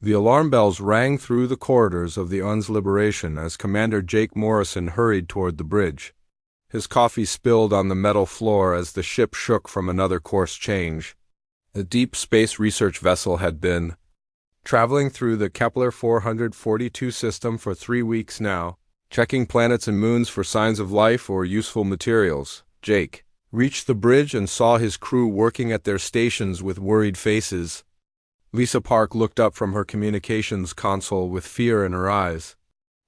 The alarm bells rang through the corridors of the UN's Liberation as Commander Jake Morrison hurried toward the bridge. His coffee spilled on the metal floor as the ship shook from another course change. A deep space research vessel had been traveling through the Kepler 442 system for 3 weeks now, checking planets and moons for signs of life or useful materials. Jake reached the bridge and saw his crew working at their stations with worried faces. Lisa Park looked up from her communications console with fear in her eyes.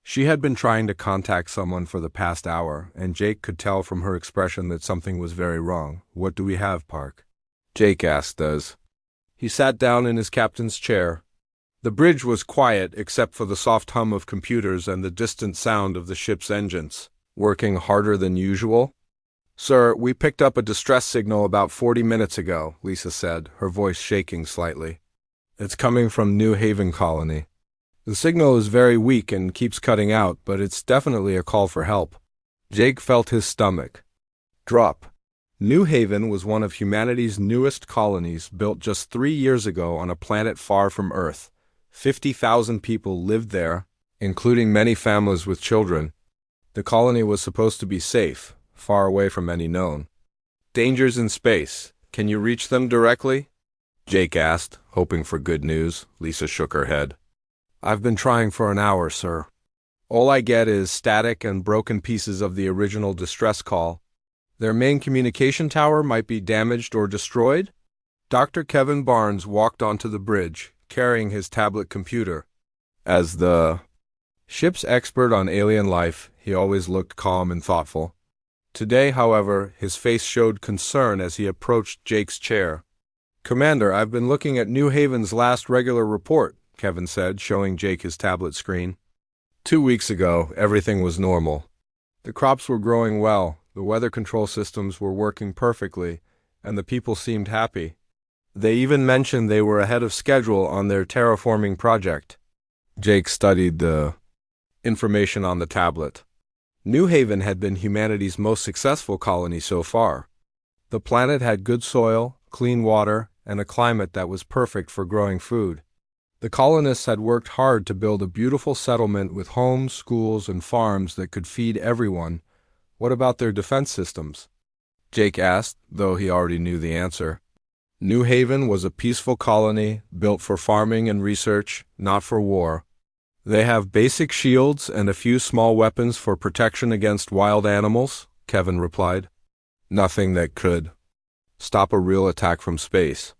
She had been trying to contact someone for the past hour, and Jake could tell from her expression that something was very wrong. "What do we have, Park?" Jake asked as he sat down in his captain's chair. The bridge was quiet except for the soft hum of computers and the distant sound of the ship's engines. "Working harder than usual?" "Sir, we picked up a distress signal about 40 minutes ago," Lisa said, her voice shaking slightly. "It's coming from New Haven Colony. The signal is very weak and keeps cutting out, but it's definitely a call for help." Jake felt his stomach drop. New Haven was one of humanity's newest colonies, built just 3 years ago on a planet far from Earth. 50,000 people lived there, including many families with children. The colony was supposed to be safe, far away from any known dangers in space. "Can you reach them directly?" Jake asked, hoping for good news. Lisa shook her head. "I've been trying for an hour, sir. All I get is static and broken pieces of the original distress call. Their main communication tower might be damaged or destroyed." Dr. Kevin Barnes walked onto the bridge, carrying his tablet computer. As the ship's expert on alien life, he always looked calm and thoughtful. Today, however, his face showed concern as he approached Jake's chair. "Commander, I've been looking at New Haven's last regular report," Kevin said, showing Jake his tablet screen. 2 weeks ago, everything was normal. The crops were growing well, the weather control systems were working perfectly, and the people seemed happy. They even mentioned they were ahead of schedule on their terraforming project. Jake studied the information on the tablet. New Haven had been humanity's most successful colony so far. The planet had good soil, clean water, and a climate that was perfect for growing food. The colonists had worked hard to build a beautiful settlement with homes, schools, and farms that could feed everyone. What about their defense systems? Jake asked, though he already knew the answer. New Haven was a peaceful colony, built for farming and research, not for war. They have basic shields and a few small weapons for protection against wild animals, Kevin replied. Nothing that could stop a real attack from space.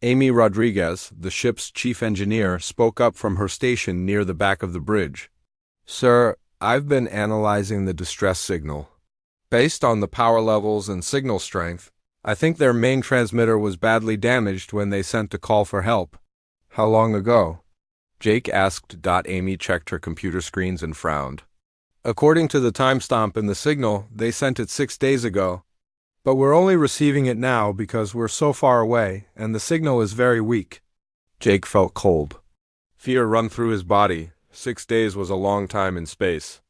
Amy Rodriguez, the ship's chief engineer, spoke up from her station near the back of the bridge. "Sir, I've been analyzing the distress signal. Based on the power levels and signal strength, I think their main transmitter was badly damaged when they sent a call for help." "How long ago?" Jake asked. Amy checked her computer screens and frowned. "According to the timestamp in the signal, they sent it 6 days ago. But we're only receiving it now because we're so far away, and the signal is very weak." Jake felt cold. Fear run through his body. 6 days was a long time in space.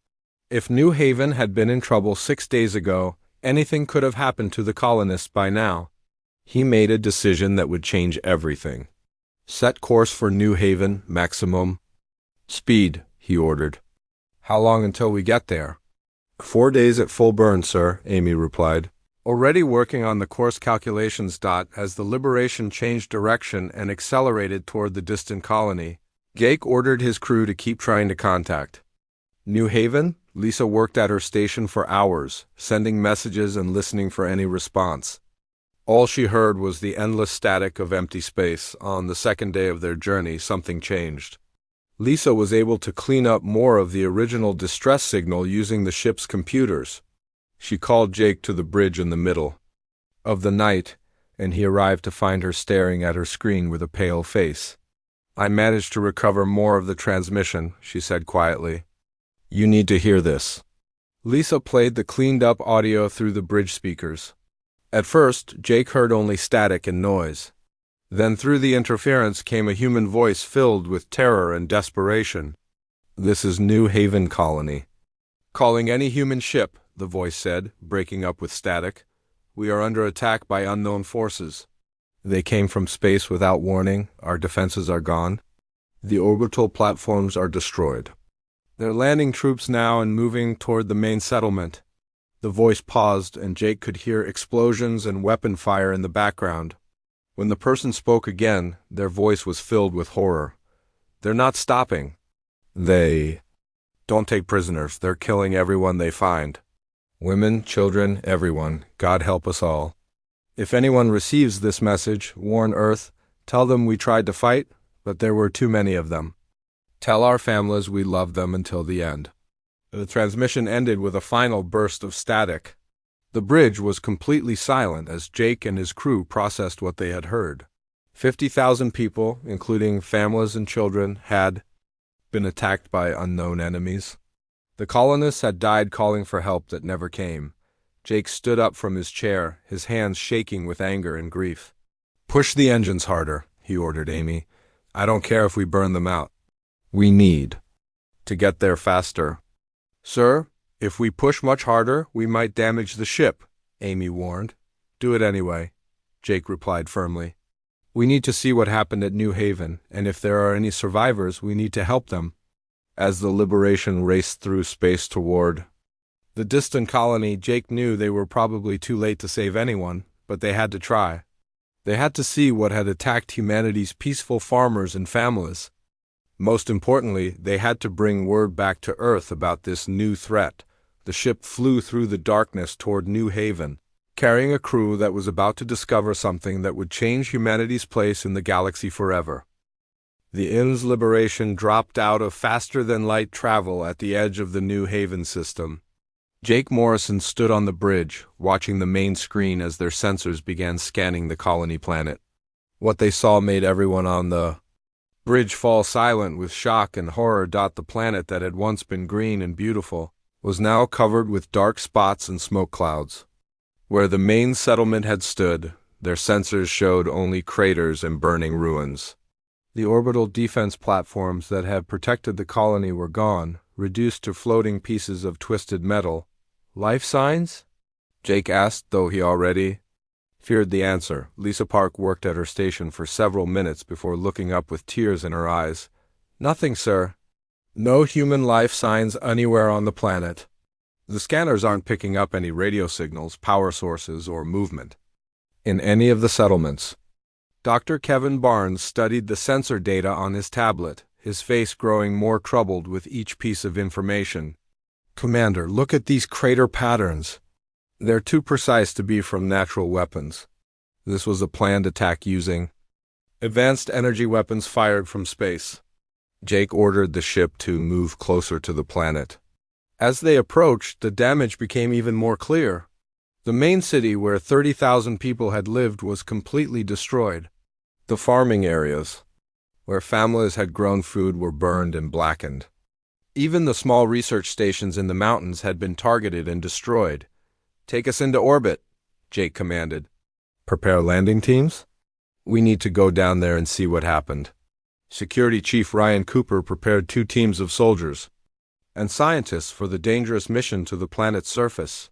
If New Haven had been in trouble 6 days ago, anything could have happened to the colonists by now. He made a decision that would change everything. "Set course for New Haven, maximum speed," he ordered. "How long until we get there?" 4 days at full burn, sir," Amy replied. Already working on the course calculations. As the Liberation changed direction and accelerated toward the distant colony, Jake ordered his crew to keep trying to contact New Haven. Lisa worked at her station for hours, sending messages and listening for any response. All she heard was the endless static of empty space. On the second day of their journey, something changed. Lisa was able to clean up more of the original distress signal using the ship's computers. She called Jake to the bridge in the middle of the night, and he arrived to find her staring at her screen with a pale face. "I managed to recover more of the transmission," she said quietly. "You need to hear this." Lisa played the cleaned-up audio through the bridge speakers. At first, Jake heard only static and noise. Then through the interference came a human voice filled with terror and desperation. "This is New Haven Colony. Calling any human ship," the voice said, breaking up with static. "We are under attack by unknown forces. They came from space without warning. Our defenses are gone." The orbital platforms are destroyed. They're landing troops now and moving toward the main settlement. The voice paused, and Jake could hear explosions and weapon fire in the background. When the person spoke again, their voice was filled with horror. They're not stopping. They don't take prisoners. They're killing everyone they find. Women, children, everyone. God help us all. If anyone receives this message, warn Earth. Tell them we tried to fight, but there were too many of them. Tell our families we love them until the end. The transmission ended with a final burst of static. The bridge was completely silent as Jake and his crew processed what they had heard. 50,000 people, including families and children, had been attacked by unknown enemies. The colonists had died calling for help that never came. Jake stood up from his chair, his hands shaking with anger and grief. "Push the engines harder," he ordered Amy. "I don't care if we burn them out. We need to get there faster." "Sir, if we push much harder, we might damage the ship," Amy warned. "Do it anyway," Jake replied firmly. "We need to see what happened at New Haven, and if there are any survivors, we need to help them." As the Liberation raced through space toward the distant colony, Jake knew they were probably too late to save anyone, but they had to try. They had to see what had attacked humanity's peaceful farmers and families. Most importantly, they had to bring word back to Earth about this new threat. The ship flew through the darkness toward New Haven, carrying a crew that was about to discover something that would change humanity's place in the galaxy forever. The IN's Liberation dropped out of faster-than-light travel at the edge of the New Haven system. Jake Morrison stood on the bridge, watching the main screen as their sensors began scanning the colony planet. What they saw made everyone on the bridge fall silent with shock and horror. The planet that had once been green and beautiful was now covered with dark spots and smoke clouds. Where the main settlement had stood, their sensors showed only craters and burning ruins. The orbital defense platforms that had protected the colony were gone, reduced to floating pieces of twisted metal. "Life signs?" Jake asked, though he already feared the answer. Lisa Park worked at her station for several minutes before looking up with tears in her eyes. "Nothing, sir. No human life signs anywhere on the planet. The scanners aren't picking up any radio signals, power sources, or movement in any of the settlements." Dr. Kevin Barnes studied the sensor data on his tablet, his face growing more troubled with each piece of information. "Commander, look at these crater patterns. They're too precise to be from natural weapons. This was a planned attack using advanced energy weapons fired from space." Jake ordered the ship to move closer to the planet. As they approached, the damage became even more clear. The main city, where 30,000 people had lived, was completely destroyed. The farming areas, where families had grown food, were burned and blackened. Even the small research stations in the mountains had been targeted and destroyed. "Take us into orbit," Jake commanded. "Prepare landing teams? We need to go down there and see what happened." Security Chief Ryan Cooper prepared 2 teams of soldiers and scientists for the dangerous mission to the planet's surface.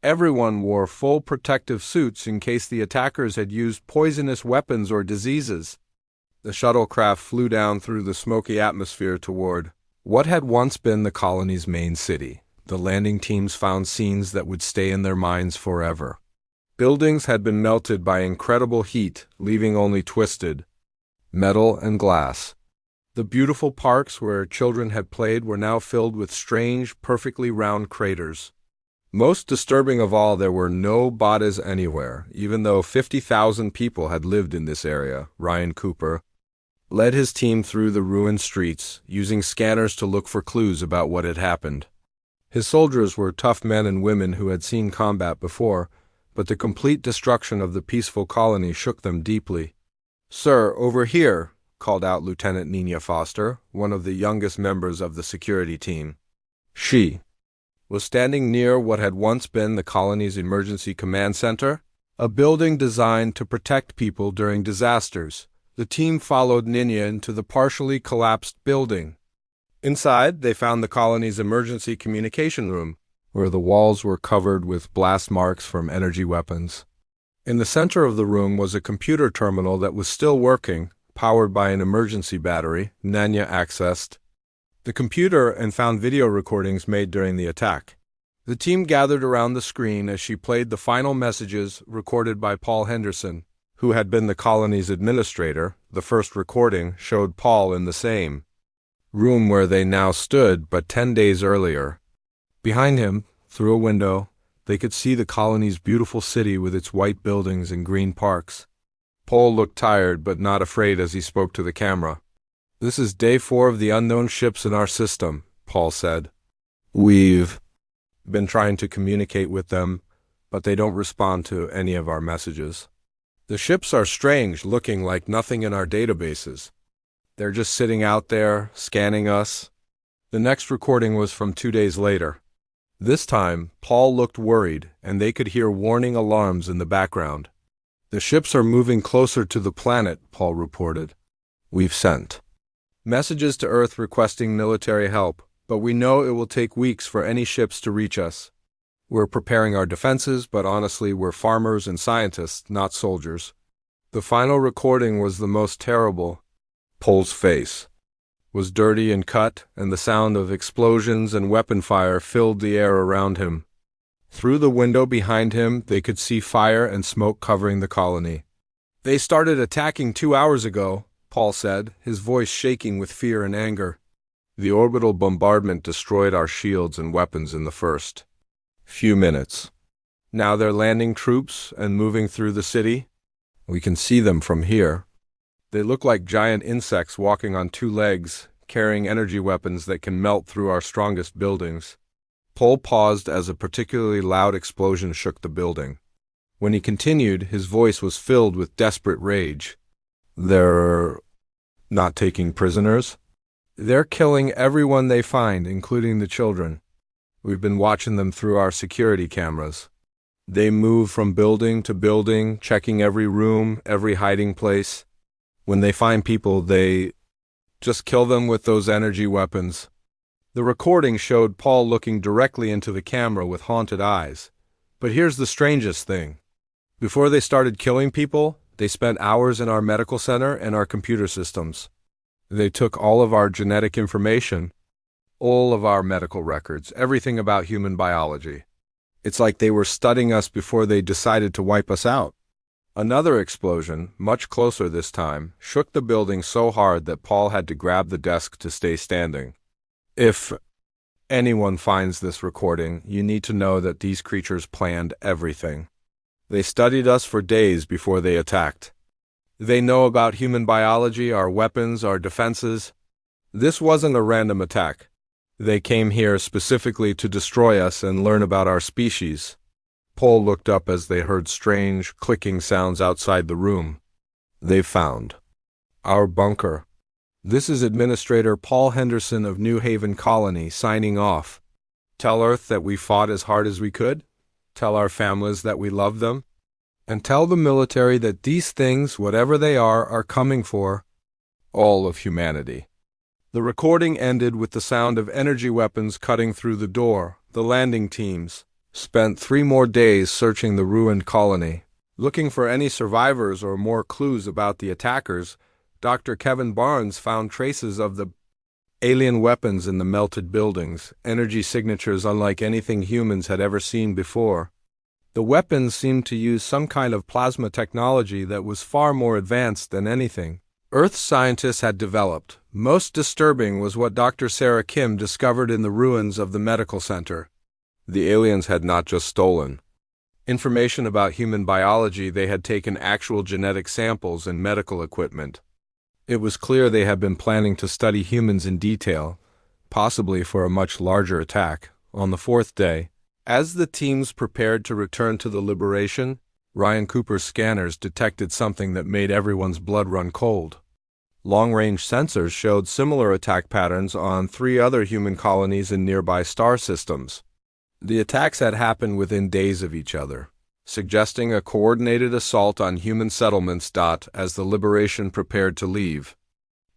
Everyone wore full protective suits in case the attackers had used poisonous weapons or diseases. The shuttlecraft flew down through the smoky atmosphere toward what had once been the colony's main city. The landing teams found scenes that would stay in their minds forever. Buildings had been melted by incredible heat, leaving only twisted metal and glass. The beautiful parks where children had played were now filled with strange, perfectly round craters. Most disturbing of all, there were no bodies anywhere, even though 50,000 people had lived in this area. Ryan Cooper led his team through the ruined streets, using scanners to look for clues about what had happened. His soldiers were tough men and women who had seen combat before, but the complete destruction of the peaceful colony shook them deeply. "Sir, over here," called out Lieutenant Nina Foster, one of the youngest members of the security team. She was standing near what had once been the colony's emergency command center, a building designed to protect people during disasters. The team followed Nina into the partially collapsed building. Inside, they found the colony's emergency communication room, where the walls were covered with blast marks from energy weapons. In the center of the room was a computer terminal that was still working, powered by an emergency battery. Nanya accessed the computer and found video recordings made during the attack. The team gathered around the screen as she played the final messages recorded by Paul Henderson, who had been the colony's administrator. The first recording showed Paul in the same room where they now stood, but 10 days earlier. Behind him, through a window, they could see the colony's beautiful city with its white buildings and green parks. Paul looked tired but not afraid as he spoke to the camera. "This is day 4 of the unknown ships in our system," Paul said. "We've been trying to communicate with them, but they don't respond to any of our messages. The ships are strange, looking like nothing in our databases. They're just sitting out there, scanning us." The next recording was from 2 days later. This time, Paul looked worried, and they could hear warning alarms in the background. "The ships are moving closer to the planet," Paul reported. "We've sent messages to Earth requesting military help, but we know it will take weeks for any ships to reach us. We're preparing our defenses, but honestly, we're farmers and scientists, not soldiers." The final recording was the most terrible. Paul's face was dirty and cut, and the sound of explosions and weapon fire filled the air around him. Through the window behind him, they could see fire and smoke covering the colony. "They started attacking 2 hours ago," Paul said, his voice shaking with fear and anger. "The orbital bombardment destroyed our shields and weapons in the first few minutes. Now they're landing troops and moving through the city. We can see them from here. They look like giant insects walking on 2 legs, carrying energy weapons that can melt through our strongest buildings." Paul paused as a particularly loud explosion shook the building. When he continued, his voice was filled with desperate rage. "They're not taking prisoners. They're killing everyone they find, including the children. We've been watching them through our security cameras. They move from building to building, checking every room, every hiding place. When they find people, they just kill them with those energy weapons." The recording showed Paul looking directly into the camera with haunted eyes. But here's the strangest thing. Before they started killing people, they spent hours in our medical center and our computer systems. They took all of our genetic information, all of our medical records, everything about human biology. It's like they were studying us before they decided to wipe us out. Another explosion, much closer this time, shook the building so hard that Paul had to grab the desk to stay standing. If anyone finds this recording, you need to know that these creatures planned everything. They studied us for days before they attacked. They know about human biology, our weapons, our defenses. This wasn't a random attack. They came here specifically to destroy us and learn about our species. Paul looked up as they heard strange, clicking sounds outside the room. "They've found our bunker." This is Administrator Paul Henderson of New Haven Colony signing off. "Tell Earth that we fought as hard as we could. Tell our families that we love them. And tell the military that these things, whatever they are coming for all of humanity." The recording ended with the sound of energy weapons cutting through the door. The landing teams spent 3 more days searching the ruined colony, looking for any survivors or more clues about the attackers. Dr. Kevin Barnes found traces of the alien weapons in the melted buildings, energy signatures unlike anything humans had ever seen before. The weapons seemed to use some kind of plasma technology that was far more advanced than anything Earth scientists had developed. Most disturbing was what Dr. Sarah Kim discovered in the ruins of the medical center. The aliens had not just stolen information about human biology, they had taken actual genetic samples and medical equipment. It was clear they had been planning to study humans in detail, possibly for a much larger attack. On the 4th day, as the teams prepared to return to the Liberation, Ryan Cooper's scanners detected something that made everyone's blood run cold. Long-range sensors showed similar attack patterns on 3 other human colonies in nearby star systems. The attacks had happened within days of each other, suggesting a coordinated assault on human settlements. As the Liberation prepared to leave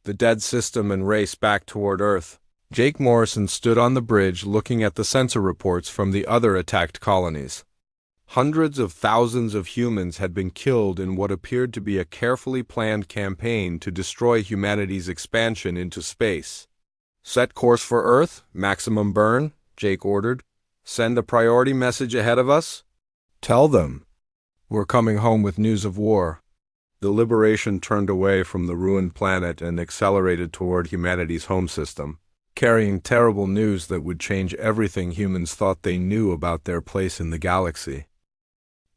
the dead system and race back toward Earth, Jake Morrison stood on the bridge looking at the sensor reports from the other attacked colonies. Hundreds of thousands of humans had been killed in what appeared to be a carefully planned campaign to destroy humanity's expansion into space. "Set course for Earth, maximum burn," Jake ordered. "Send a priority message ahead of us. Tell them we're coming home with news of war." The Liberation turned away from the ruined planet and accelerated toward humanity's home system, carrying terrible news that would change everything humans thought they knew about their place in the galaxy.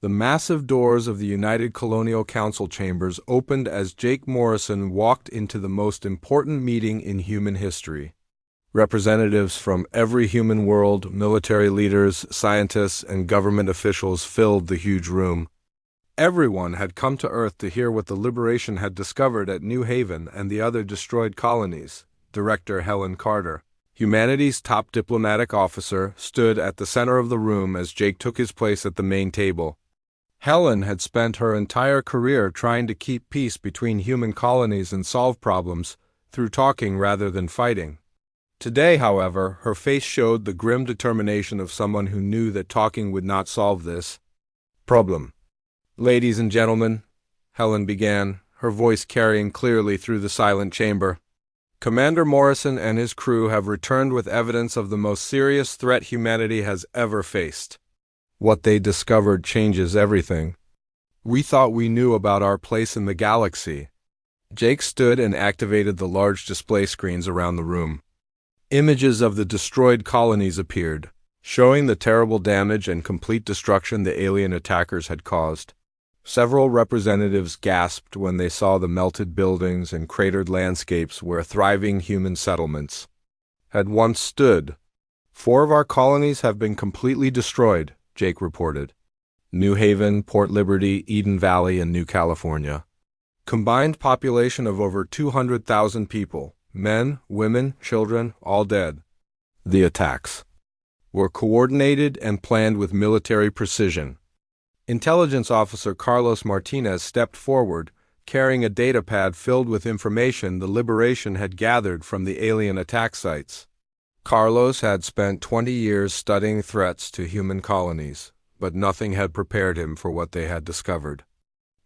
The massive doors of the United Colonial Council chambers opened as Jake Morrison walked into the most important meeting in human history. Representatives from every human world, military leaders, scientists, and government officials filled the huge room. Everyone had come to Earth to hear what the Liberation had discovered at New Haven and the other destroyed colonies. Director Helen Carter, humanity's top diplomatic officer, stood at the center of the room as Jake took his place at the main table. Helen had spent her entire career trying to keep peace between human colonies and solve problems through talking rather than fighting. Today, however, her face showed the grim determination of someone who knew that talking would not solve this problem. "Ladies and gentlemen," Helen began, her voice carrying clearly through the silent chamber, "Commander Morrison and his crew have returned with evidence of the most serious threat humanity has ever faced. What they discovered changes everything. We thought we knew about our place in the galaxy." Jake stood and activated the large display screens around the room. Images of the destroyed colonies appeared, showing the terrible damage and complete destruction the alien attackers had caused. Several representatives gasped when they saw the melted buildings and cratered landscapes where thriving human settlements had once stood. "4 of our colonies have been completely destroyed," Jake reported. "New Haven, Port Liberty, Eden Valley, and New California. Combined population of over 200,000 people. Men, women, children, all dead. The attacks were coordinated and planned with military precision." Intelligence Officer Carlos Martinez stepped forward, carrying a datapad filled with information the Liberation had gathered from the alien attack sites. Carlos had spent 20 years studying threats to human colonies, but nothing had prepared him for what they had discovered.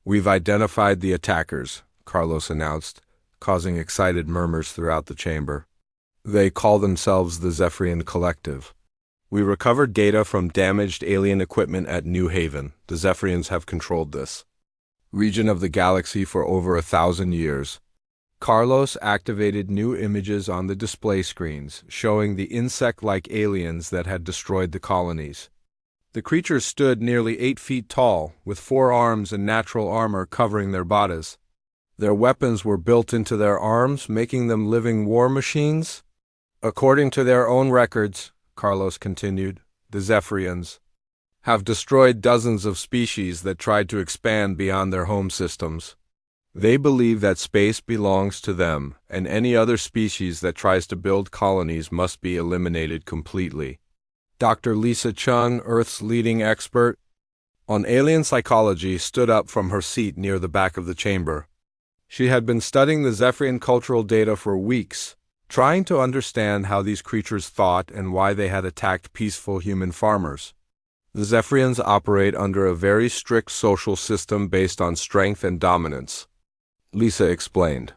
"We've identified the attackers," Carlos announced, causing excited murmurs throughout the chamber. "They call themselves the Zephyrian Collective. We recovered data from damaged alien equipment at New Haven. The Zephyrians have controlled this region of the galaxy for over 1,000 years." Carlos activated new images on the display screens, showing the insect-like aliens that had destroyed the colonies. The creatures stood nearly 8 feet tall, with 4 arms and natural armor covering their bodies. Their weapons were built into their arms, making them living war machines. "According to their own records," Carlos continued, "the Zephyrians have destroyed dozens of species that tried to expand beyond their home systems. They believe that space belongs to them, and any other species that tries to build colonies must be eliminated completely." Dr. Lisa Chung, Earth's leading expert on alien psychology, stood up from her seat near the back of the chamber. She had been studying the Zephyrian cultural data for weeks, trying to understand how these creatures thought and why they had attacked peaceful human farmers. "The Zephyrians operate under a very strict social system based on strength and dominance," Lisa explained.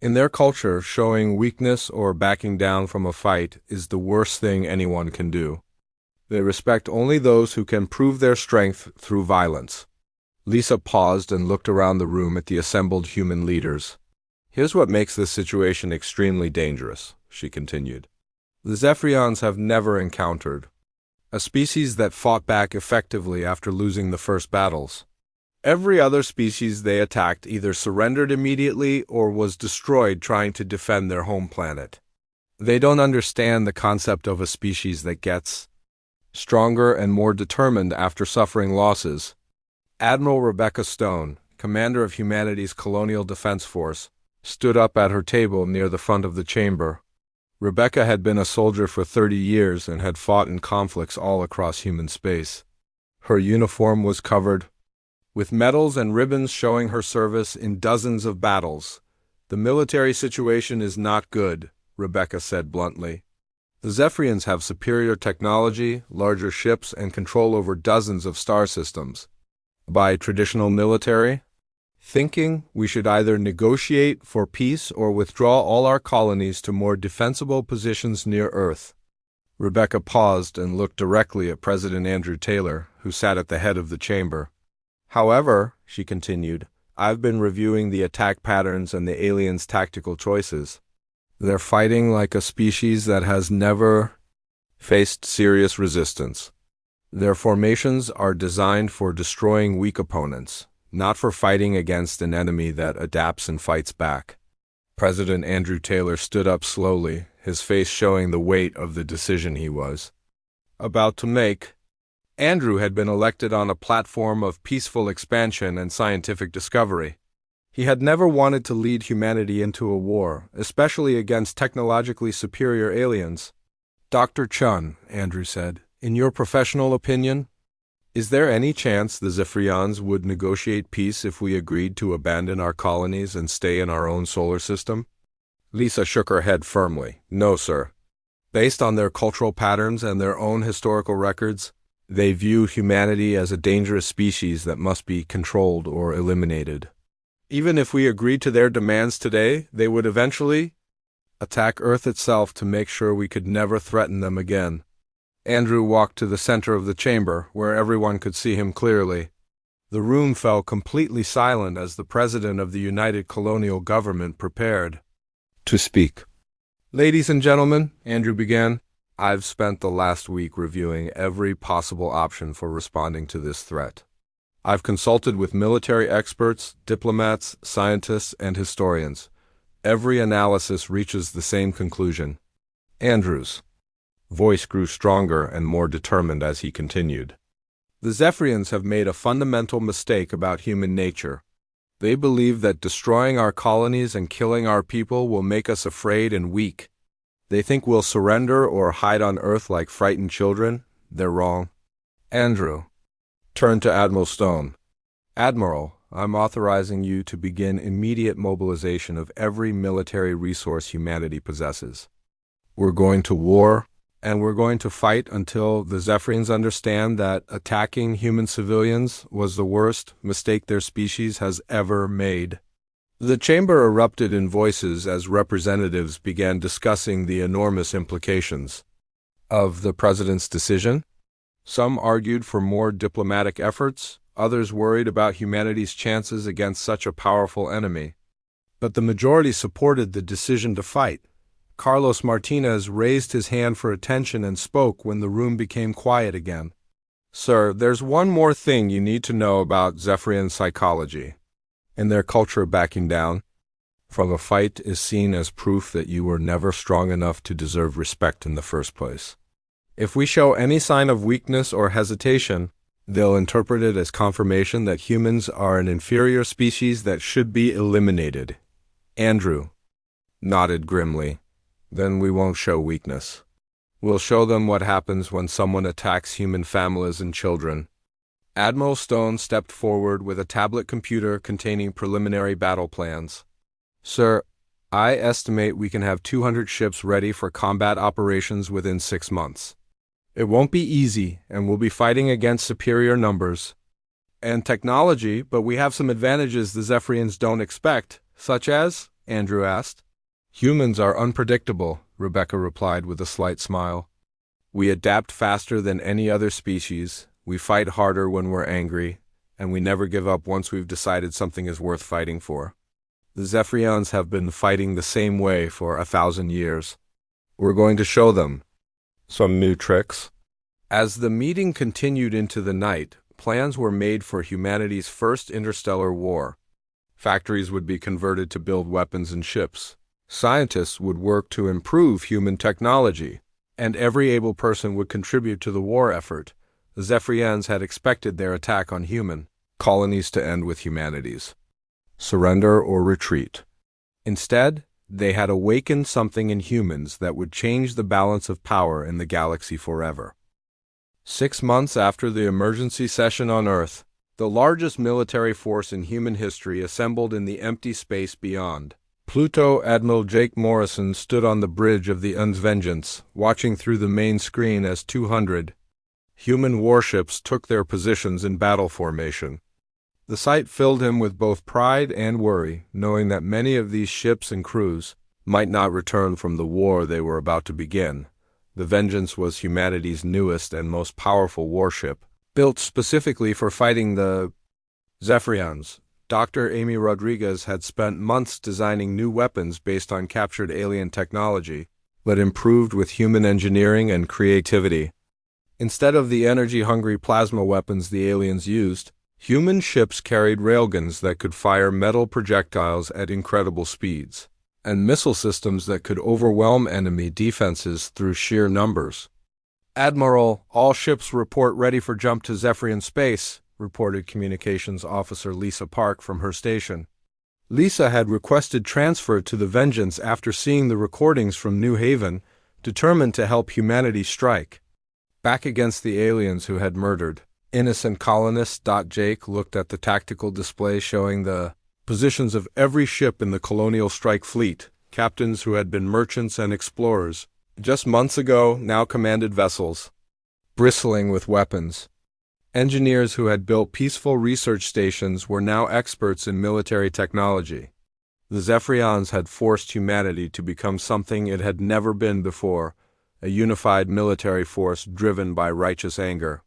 "In their culture, showing weakness or backing down from a fight is the worst thing anyone can do. They respect only those who can prove their strength through violence." Lisa paused and looked around the room at the assembled human leaders. "Here's what makes this situation extremely dangerous," she continued. "The Zephyrians have never encountered a species that fought back effectively after losing the first battles. Every other species they attacked either surrendered immediately or was destroyed trying to defend their home planet. They don't understand the concept of a species that gets stronger and more determined after suffering losses." Admiral Rebecca Stone, commander of humanity's Colonial Defense Force, stood up at her table near the front of the chamber. Rebecca had been a soldier for 30 years and had fought in conflicts all across human space. Her uniform was covered with medals and ribbons showing her service in dozens of battles. "The military situation is not good," Rebecca said bluntly. The Zephyrians have superior technology, larger ships, and control over dozens of star systems. By traditional military thinking, we should either negotiate for peace or withdraw all our colonies to more defensible positions near Earth. Rebecca paused and looked directly at President Andrew Taylor, who sat at the head of the chamber. However, she continued, I've been reviewing the attack patterns and the aliens' tactical choices. They're fighting like a species that has never faced serious resistance. Their formations are designed for destroying weak opponents, not for fighting against an enemy that adapts and fights back. President Andrew Taylor stood up slowly, his face showing the weight of the decision he was about to make. Andrew had been elected on a platform of peaceful expansion and scientific discovery. He had never wanted to lead humanity into a war, especially against technologically superior aliens. Dr. Chun, Andrew said, in your professional opinion, is there any chance the Zephyrians would negotiate peace if we agreed to abandon our colonies and stay in our own solar system? Lisa shook her head firmly. No, sir. Based on their cultural patterns and their own historical records, they view humanity as a dangerous species that must be controlled or eliminated. Even if we agreed to their demands today, they would eventually attack Earth itself to make sure we could never threaten them again. Andrew walked to the center of the chamber, where everyone could see him clearly. The room fell completely silent as the President of the United Colonial Government prepared to speak. Ladies and gentlemen, Andrew began, I've spent the last week reviewing every possible option for responding to this threat. I've consulted with military experts, diplomats, scientists, and historians. Every analysis reaches the same conclusion. Andrew's voice grew stronger and more determined as he continued. The Zephyrians have made a fundamental mistake about human nature. They believe that destroying our colonies and killing our people will make us afraid and weak. They think we'll surrender or hide on Earth like frightened children. They're wrong. Andrew turned to Admiral Stone. Admiral, I'm authorizing you to begin immediate mobilization of every military resource humanity possesses. We're going to war, and we're going to fight until the Zephyrians understand that attacking human civilians was the worst mistake their species has ever made. The chamber erupted in voices as representatives began discussing the enormous implications of the president's decision. Some argued for more diplomatic efforts, others worried about humanity's chances against such a powerful enemy. But the majority supported the decision to fight. Carlos Martinez raised his hand for attention and spoke when the room became quiet again. Sir, there's one more thing you need to know about Zephyrian psychology. In their culture, backing down from a fight is seen as proof that you were never strong enough to deserve respect in the first place. If we show any sign of weakness or hesitation, they'll interpret it as confirmation that humans are an inferior species that should be eliminated. Andrew nodded grimly. Then we won't show weakness. We'll show them what happens when someone attacks human families and children. Admiral Stone stepped forward with a tablet computer containing preliminary battle plans. Sir, I estimate we can have 200 ships ready for combat operations within 6 months. It won't be easy, and we'll be fighting against superior numbers and technology, but we have some advantages the Zephyrians don't expect, such as? Andrew asked. Humans are unpredictable, Rebecca replied with a slight smile. We adapt faster than any other species, we fight harder when we're angry, and we never give up once we've decided something is worth fighting for. The Zephyrians have been fighting the same way for 1,000 years. We're going to show them some new tricks. As the meeting continued into the night, plans were made for humanity's first interstellar war. Factories would be converted to build weapons and ships. Scientists would work to improve human technology, and every able person would contribute to the war effort. The Zephyrians had expected their attack on human colonies to end with humanity's surrender or retreat. Instead, they had awakened something in humans that would change the balance of power in the galaxy forever. 6 months after the emergency session on Earth, the largest military force in human history assembled in the empty space beyond. Pluto Admiral Jake Morrison stood on the bridge of the Un's Vengeance, watching through the main screen as 200 human warships took their positions in battle formation. The sight filled him with both pride and worry, knowing that many of these ships and crews might not return from the war they were about to begin. The Vengeance was humanity's newest and most powerful warship, built specifically for fighting the Zephyrians. Dr. Amy Rodriguez had spent months designing new weapons based on captured alien technology, but improved with human engineering and creativity. Instead of the energy-hungry plasma weapons the aliens used, human ships carried railguns that could fire metal projectiles at incredible speeds, and missile systems that could overwhelm enemy defenses through sheer numbers. "Admiral, all ships report ready for jump to Zephyrian space," reported Communications Officer Lisa Park from her station. Lisa had requested transfer to the Vengeance after seeing the recordings from New Haven, determined to help humanity strike back against the aliens who had murdered innocent colonists. Jake looked at the tactical display showing the positions of every ship in the Colonial Strike Fleet. Captains who had been merchants and explorers just months ago now commanded vessels bristling with weapons. Engineers who had built peaceful research stations were now experts in military technology. The Zephyrians had forced humanity to become something it had never been before, a unified military force driven by righteous anger.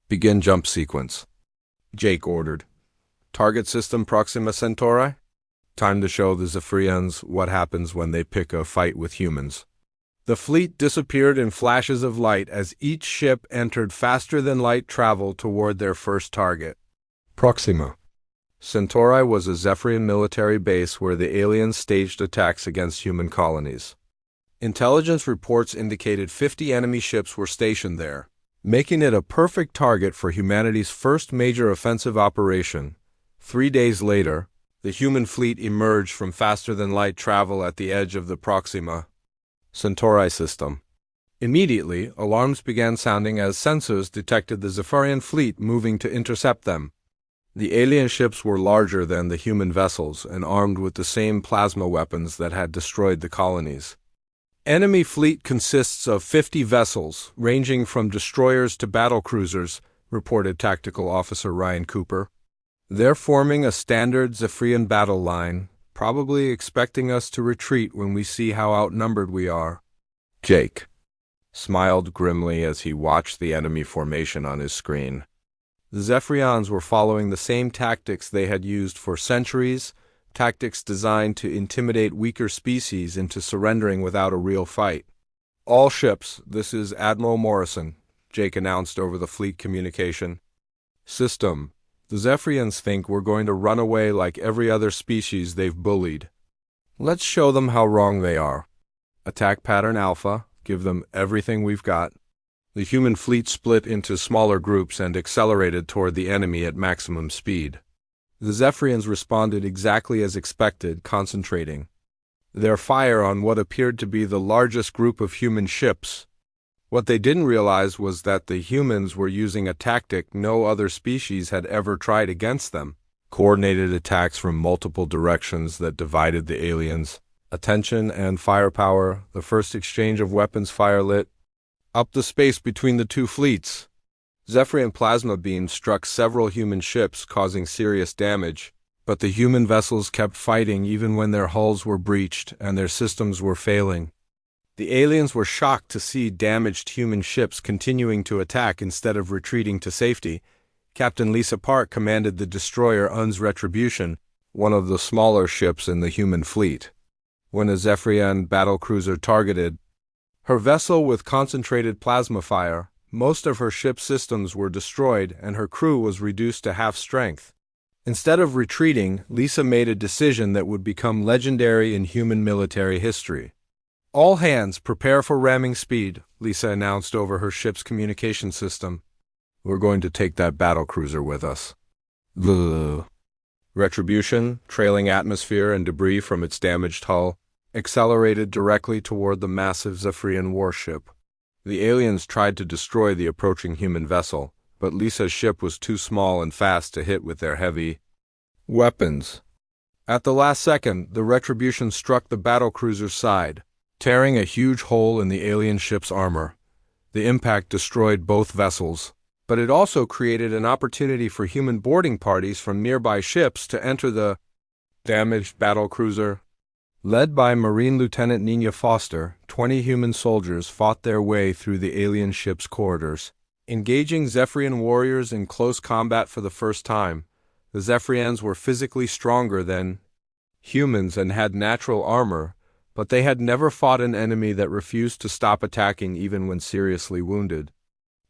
"Begin jump sequence," Jake ordered. "Target system Proxima Centauri? Time to show the Zephyrians what happens when they pick a fight with humans." The fleet disappeared in flashes of light as each ship entered faster-than-light travel toward their first target. Proxima Centauri was a Zephyrian military base where the aliens staged attacks against human colonies. Intelligence reports indicated 50 enemy ships were stationed there, making it a perfect target for humanity's first major offensive operation. 3 days later, the human fleet emerged from faster-than-light travel at the edge of the Proxima Centauri system. Immediately, alarms began sounding as sensors detected the Zephyrian fleet moving to intercept them. The alien ships were larger than the human vessels and armed with the same plasma weapons that had destroyed the colonies. Enemy fleet consists of 50 vessels, ranging from destroyers to battlecruisers, reported Tactical Officer Ryan Cooper. "They're forming a standard Zephyrian battle line, probably expecting us to retreat when we see how outnumbered we are." Jake smiled grimly as he watched the enemy formation on his screen. The Zephyrians were following the same tactics they had used for centuries, tactics designed to intimidate weaker species into surrendering without a real fight. "All ships, this is Admiral Morrison," Jake announced over the fleet communication system. "The Zephyrians think we're going to run away like every other species they've bullied. Let's show them how wrong they are. Attack pattern Alpha, give them everything we've got." The human fleet split into smaller groups and accelerated toward the enemy at maximum speed. The Zephyrians responded exactly as expected, concentrating their fire on what appeared to be the largest group of human ships. What they didn't realize was that the humans were using a tactic no other species had ever tried against them: coordinated attacks from multiple directions that divided the aliens. Attention and firepower, the first exchange of weapons fire lit up the space between the two fleets. Zephyrian plasma beams struck several human ships, causing serious damage, but the human vessels kept fighting even when their hulls were breached and their systems were failing. The aliens were shocked to see damaged human ships continuing to attack instead of retreating to safety. Captain Lisa Park commanded the destroyer Un's Retribution, one of the smaller ships in the human fleet. When a Zephyrian battlecruiser targeted her vessel with concentrated plasma fire, most of her ship's systems were destroyed and her crew was reduced to half strength. Instead of retreating, Lisa made a decision that would become legendary in human military history. "All hands, prepare for ramming speed," Lisa announced over her ship's communication system. "We're going to take that battlecruiser with us." The Retribution, trailing atmosphere and debris from its damaged hull, accelerated directly toward the massive Zephyrian warship. The aliens tried to destroy the approaching human vessel, but Lisa's ship was too small and fast to hit with their heavy weapons. At the last second, the Retribution struck the battlecruiser's side, tearing a huge hole in the alien ship's armor. The impact destroyed both vessels, but it also created an opportunity for human boarding parties from nearby ships to enter the damaged battlecruiser. Led by Marine Lieutenant Nina Foster, 20 human soldiers fought their way through the alien ship's corridors. Engaging Zephyrian warriors in close combat for the first time, the Zephyrians were physically stronger than humans and had natural armor, but they had never fought an enemy that refused to stop attacking even when seriously wounded.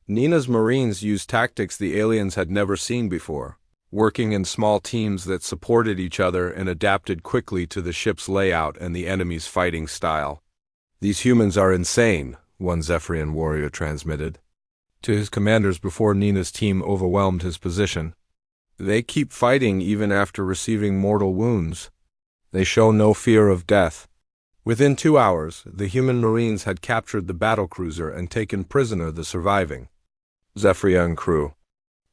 Nina's Marines used tactics the aliens had never seen before, working in small teams that supported each other and adapted quickly to the ship's layout and the enemy's fighting style. "These humans are insane," one Zephyrian warrior transmitted to his commanders before Nina's team overwhelmed his position. "They keep fighting even after receiving mortal wounds. They show no fear of death." Within 2 hours, the human Marines had captured the battlecruiser and taken prisoner the surviving Zephyrian crew.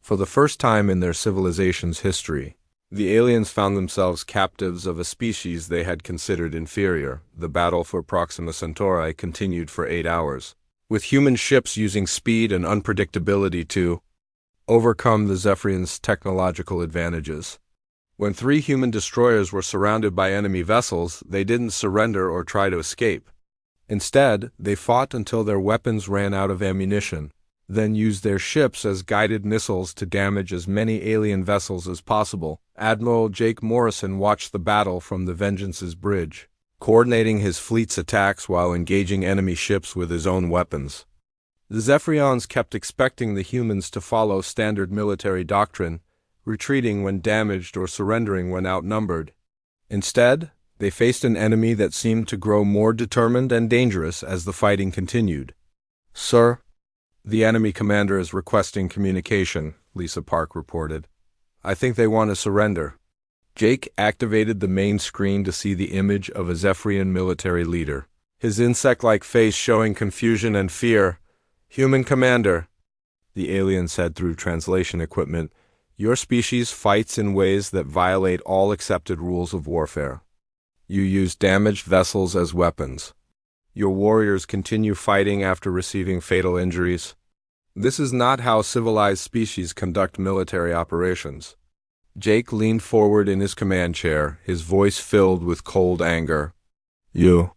For the first time in their civilization's history, the aliens found themselves captives of a species they had considered inferior. The battle for Proxima Centauri continued for 8 hours, with human ships using speed and unpredictability to overcome the Zephyrians' technological advantages. When 3 human destroyers were surrounded by enemy vessels, they didn't surrender or try to escape. Instead, they fought until their weapons ran out of ammunition, then used their ships as guided missiles to damage as many alien vessels as possible. Admiral Jake Morrison watched the battle from the Vengeance's bridge, coordinating his fleet's attacks while engaging enemy ships with his own weapons. The Zephyrians kept expecting the humans to follow standard military doctrine, retreating when damaged or surrendering when outnumbered. Instead, they faced an enemy that seemed to grow more determined and dangerous as the fighting continued. "Sir, the enemy commander is requesting communication," Lisa Park reported. "I think they want to surrender." Jake activated the main screen to see the image of a Zephyrian military leader, his insect-like face showing confusion and fear. "Human commander," the alien said through translation equipment, "your species fights in ways that violate all accepted rules of warfare. You use damaged vessels as weapons. Your warriors continue fighting after receiving fatal injuries. This is not how civilized species conduct military operations." Jake leaned forward in his command chair, his voice filled with cold anger. "You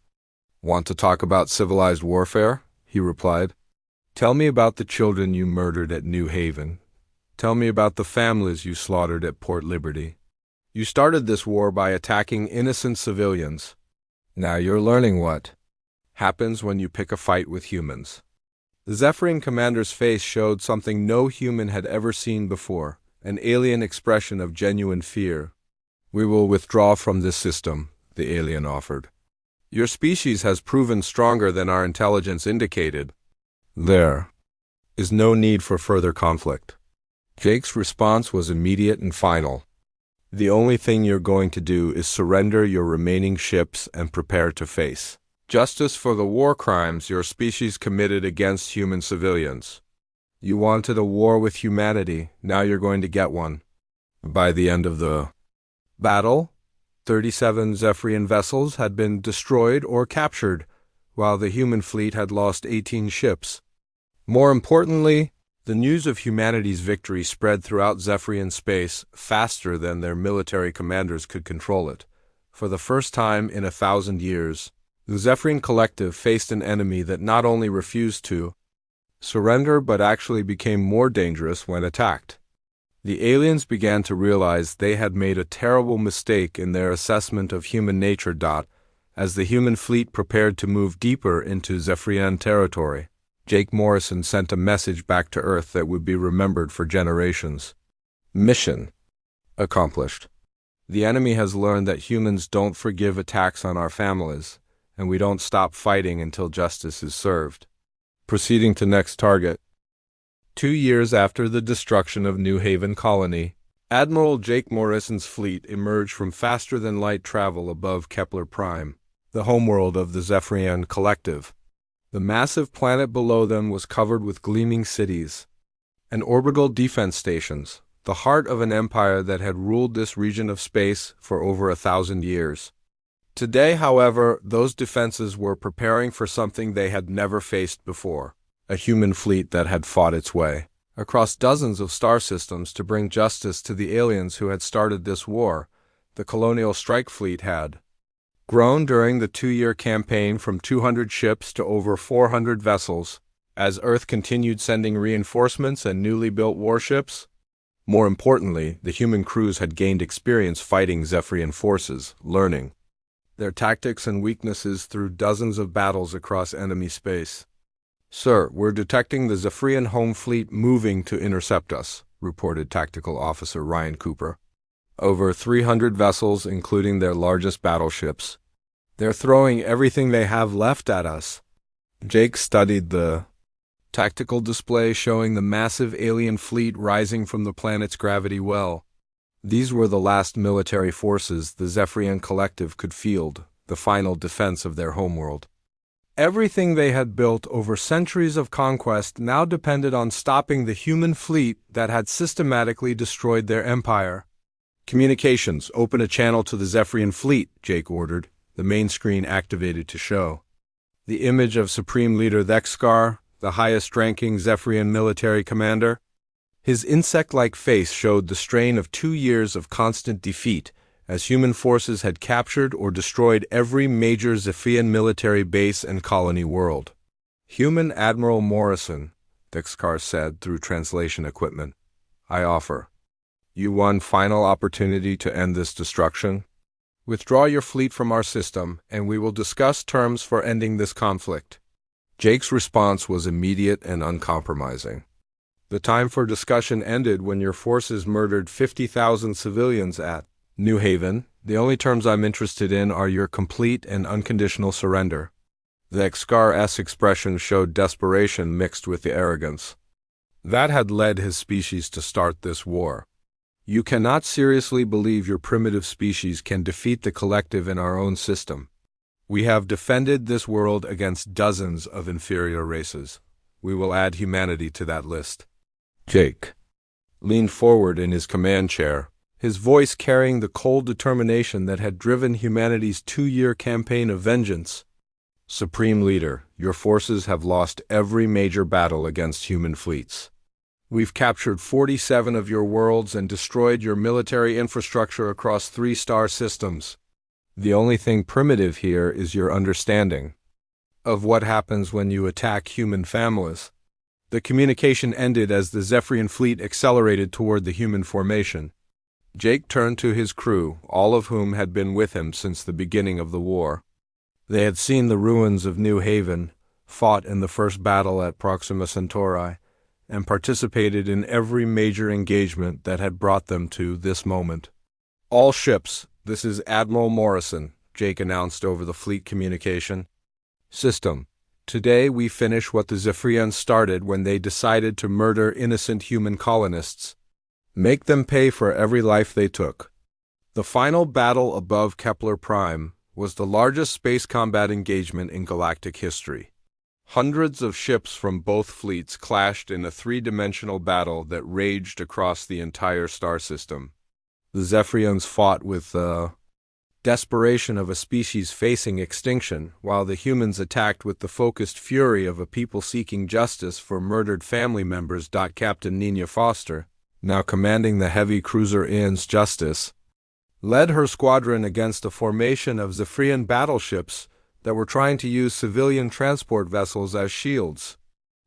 want to talk about civilized warfare?" he replied. "Tell me about the children you murdered at New Haven. Tell me about the families you slaughtered at Port Liberty. You started this war by attacking innocent civilians. Now you're learning what happens when you pick a fight with humans." The Zephyrian commander's face showed something no human had ever seen before, an alien expression of genuine fear. "We will withdraw from this system," the alien offered. "Your species has proven stronger than our intelligence indicated. There is no need for further conflict." Jake's response was immediate and final. "The only thing you're going to do is surrender your remaining ships and prepare to face justice for the war crimes your species committed against human civilians. You wanted a war with humanity, now you're going to get one." By the end of the battle, 37 Zephyrian vessels had been destroyed or captured, while the human fleet had lost 18 ships. More importantly, the news of humanity's victory spread throughout Zephyrian space faster than their military commanders could control it. For the first time in 1,000 years, the Zephyrian collective faced an enemy that not only refused to surrender but actually became more dangerous when attacked. The aliens began to realize they had made a terrible mistake in their assessment of human nature. As the human fleet prepared to move deeper into Zephyrian territory, Jake Morrison sent a message back to Earth that would be remembered for generations. Mission accomplished. The enemy has learned that humans don't forgive attacks on our families, and we don't stop fighting until justice is served. Proceeding to next target. 2 years after the destruction of New Haven Colony, Admiral Jake Morrison's fleet emerged from faster-than-light travel above Kepler Prime, the homeworld of the Zephyrian Collective. The massive planet below them was covered with gleaming cities and orbital defense stations, the heart of an empire that had ruled this region of space for over 1,000 years. Today, however, those defenses were preparing for something they had never faced before, a human fleet that had fought its way across dozens of star systems to bring justice to the aliens who had started this war. The Colonial Strike Fleet had grown during the 2-year campaign from 200 ships to over 400 vessels, as Earth continued sending reinforcements and newly built warships. More importantly, the human crews had gained experience fighting Zephyrian forces, learning their tactics and weaknesses through dozens of battles across enemy space. "Sir, we're detecting the Zephyrian home fleet moving to intercept us," reported Tactical Officer Ryan Cooper. "Over 300 vessels, including their largest battleships. They're throwing everything they have left at us." Jake studied the tactical display showing the massive alien fleet rising from the planet's gravity well. These were the last military forces the Zephyrian collective could field, the final defense of their homeworld. Everything they had built over centuries of conquest now depended on stopping the human fleet that had systematically destroyed their empire. "Communications, open a channel to the Zephyrian fleet," Jake ordered, the main screen activated to show the image of Supreme Leader Thexkar, the highest-ranking Zephyrian military commander. His insect-like face showed the strain of 2 years of constant defeat, as human forces had captured or destroyed every major Zephyrian military base and colony world. "Human Admiral Morrison," Thexkar said through translation equipment, "I offer you one final opportunity to end this destruction. Withdraw your fleet from our system, and we will discuss terms for ending this conflict." Jake's response was immediate and uncompromising. "The time for discussion ended when your forces murdered 50,000 civilians at New Haven. The only terms I'm interested in are your complete and unconditional surrender." The Thexkar's expression showed desperation mixed with the arrogance that had led his species to start this war. "You cannot seriously believe your primitive species can defeat the collective in our own system. We have defended this world against dozens of inferior races. We will add humanity to that list." Jake leaned forward in his command chair, his voice carrying the cold determination that had driven humanity's 2-year campaign of vengeance. "Supreme Leader, your forces have lost every major battle against human fleets. We've captured 47 of your worlds and destroyed your military infrastructure across 3 star systems. The only thing primitive here is your understanding of what happens when you attack human families." The communication ended as the Zephyrian fleet accelerated toward the human formation. Jake turned to his crew, all of whom had been with him since the beginning of the war. They had seen the ruins of New Haven, fought in the first battle at Proxima Centauri, and participated in every major engagement that had brought them to this moment. "All ships, this is Admiral Morrison," Jake announced over the fleet communication system. "Today we finish what the Zephyrians started when they decided to murder innocent human colonists. Make them pay for every life they took." The final battle above Kepler Prime was the largest space combat engagement in galactic history. Hundreds of ships from both fleets clashed in a 3-dimensional battle that raged across the entire star system. The Zephyrians fought with the desperation of a species facing extinction, while the humans attacked with the focused fury of a people seeking justice for murdered family members. Captain Nina Foster, now commanding the heavy cruiser Ian's Justice, led her squadron against a formation of Zephyrian battleships that were trying to use civilian transport vessels as shields.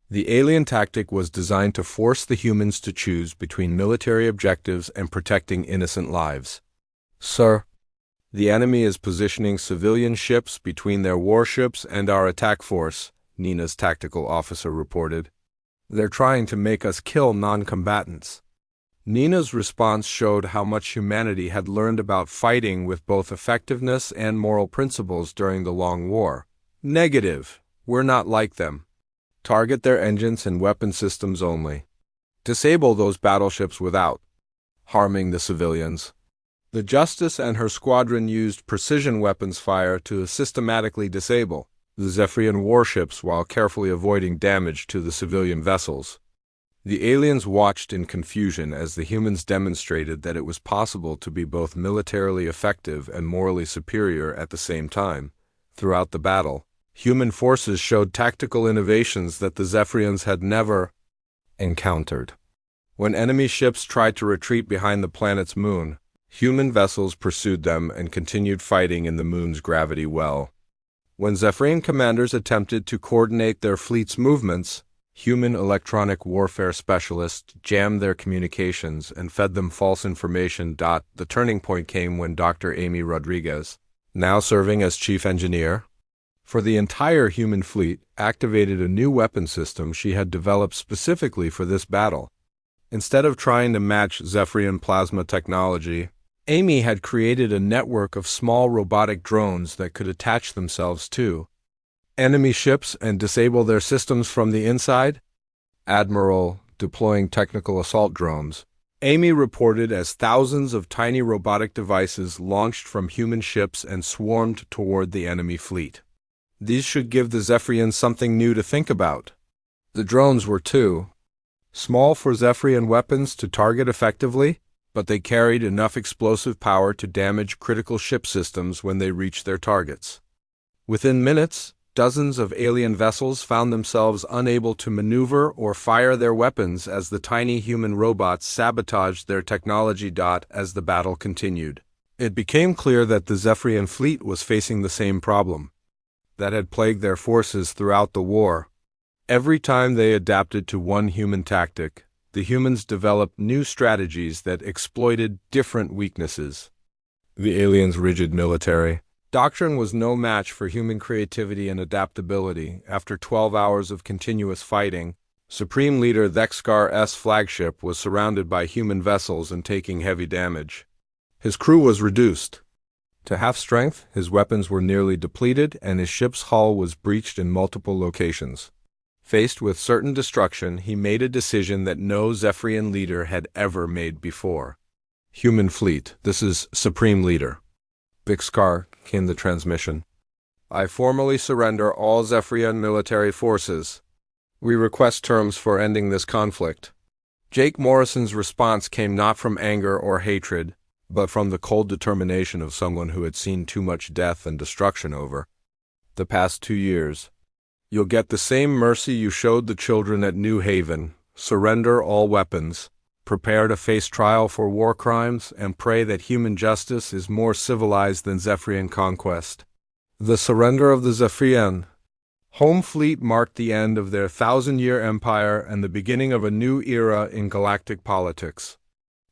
The alien tactic was designed to force the humans to choose between military objectives and protecting innocent lives. "Sir, the enemy is positioning civilian ships between their warships and our attack force," Nina's tactical officer reported. "They're trying to make us kill non-combatants." Nina's response showed how much humanity had learned about fighting with both effectiveness and moral principles during the Long War. "Negative. We're not like them. Target their engines and weapon systems only. Disable those battleships without harming the civilians." The Justice and her squadron used precision weapons fire to systematically disable the Zephyrian warships while carefully avoiding damage to the civilian vessels. The aliens watched in confusion as the humans demonstrated that it was possible to be both militarily effective and morally superior at the same time. Throughout the battle, human forces showed tactical innovations that the Zephyrians had never encountered. When enemy ships tried to retreat behind the planet's moon, human vessels pursued them and continued fighting in the moon's gravity well. When Zephyrian commanders attempted to coordinate their fleet's movements, human electronic warfare specialists jammed their communications and fed them false information. The turning point came when Dr. Amy Rodriguez, now serving as chief engineer for the entire human fleet, activated a new weapon system she had developed specifically for this battle. Instead of trying to match Zephyrian plasma technology, Amy had created a network of small robotic drones that could attach themselves to enemy ships and disable their systems from the inside. Admiral deploying technical assault drones, Amy reported as thousands of tiny robotic devices launched from human ships and swarmed toward the enemy fleet. These should give the Zephyrians something new to think about. The drones were too small for Zephyrian weapons to target effectively, but they carried enough explosive power to damage critical ship systems when they reached their targets. Within minutes, dozens of alien vessels found themselves unable to maneuver or fire their weapons as the tiny human robots sabotaged their technology. As the battle continued, it became clear that the Zephyrian fleet was facing the same problem that had plagued their forces throughout the war. Every time they adapted to one human tactic, the humans developed new strategies that exploited different weaknesses. The aliens' rigid military doctrine was no match for human creativity and adaptability. After 12 hours of continuous fighting, Supreme Leader Thexkar's flagship was surrounded by human vessels and taking heavy damage. His crew was reduced to half strength, his weapons were nearly depleted, and his ship's hull was breached in multiple locations. Faced with certain destruction, he made a decision that no Zephyrian leader had ever made before. Human fleet, this is Supreme Leader. Thexkar, came the transmission. I formally surrender all Zephyrian military forces. We request terms for ending this conflict. Jake Morrison's response came not from anger or hatred, but from the cold determination of someone who had seen too much death and destruction over the past 2 years. You'll get the same mercy you showed the children at New Haven. Surrender all weapons, prepare to face trial for war crimes, and pray that human justice is more civilized than Zephyrian conquest. The surrender of the Zephyrian home fleet marked the end of their 1,000-year empire and the beginning of a new era in galactic politics.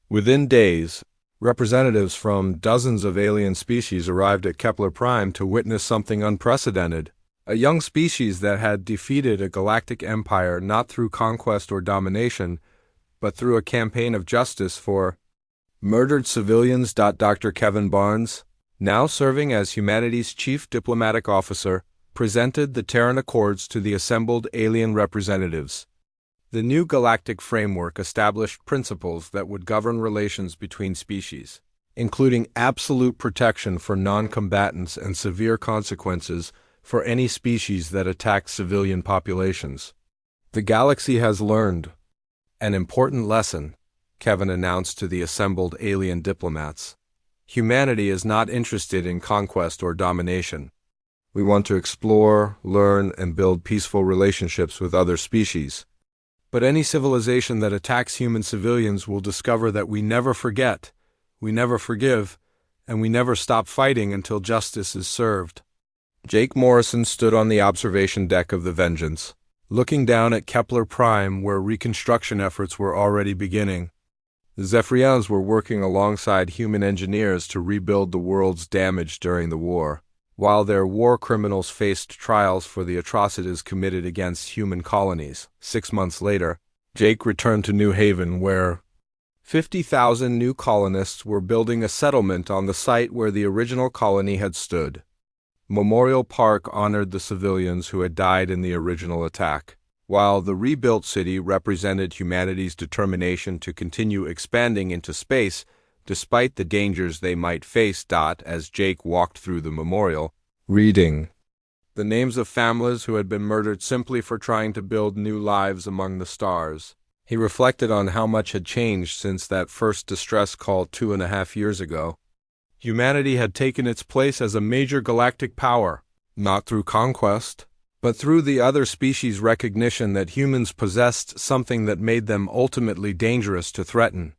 Within days, representatives from dozens of alien species arrived at Kepler Prime to witness something unprecedented. A young species that had defeated a galactic empire not through conquest or domination, but through a campaign of justice for murdered civilians. Dr. Kevin Barnes, now serving as humanity's chief diplomatic officer, presented the Terran Accords to the assembled alien representatives. The new galactic framework established principles that would govern relations between species, including absolute protection for non-combatants and severe consequences for any species that attack civilian populations. The galaxy has learned an important lesson, Kevin announced to the assembled alien diplomats. Humanity is not interested in conquest or domination. We want to explore, learn, and build peaceful relationships with other species. But any civilization that attacks human civilians will discover that we never forget, we never forgive, and we never stop fighting until justice is served. Jake Morrison stood on the observation deck of the Vengeance, looking down at Kepler Prime where reconstruction efforts were already beginning. The Zephyrians were working alongside human engineers to rebuild the world's damage during the war, while their war criminals faced trials for the atrocities committed against human colonies. 6 months later, Jake returned to New Haven where 50,000 new colonists were building a settlement on the site where the original colony had stood. Memorial Park honored the civilians who had died in the original attack, while the rebuilt city represented humanity's determination to continue expanding into space despite the dangers they might face. As Jake walked through the memorial, reading the names of families who had been murdered simply for trying to build new lives among the stars, He reflected on how much had changed since that first distress call 2.5 years ago. Humanity had taken its place as a major galactic power, not through conquest, but through the other species' recognition that humans possessed something that made them ultimately dangerous to threaten.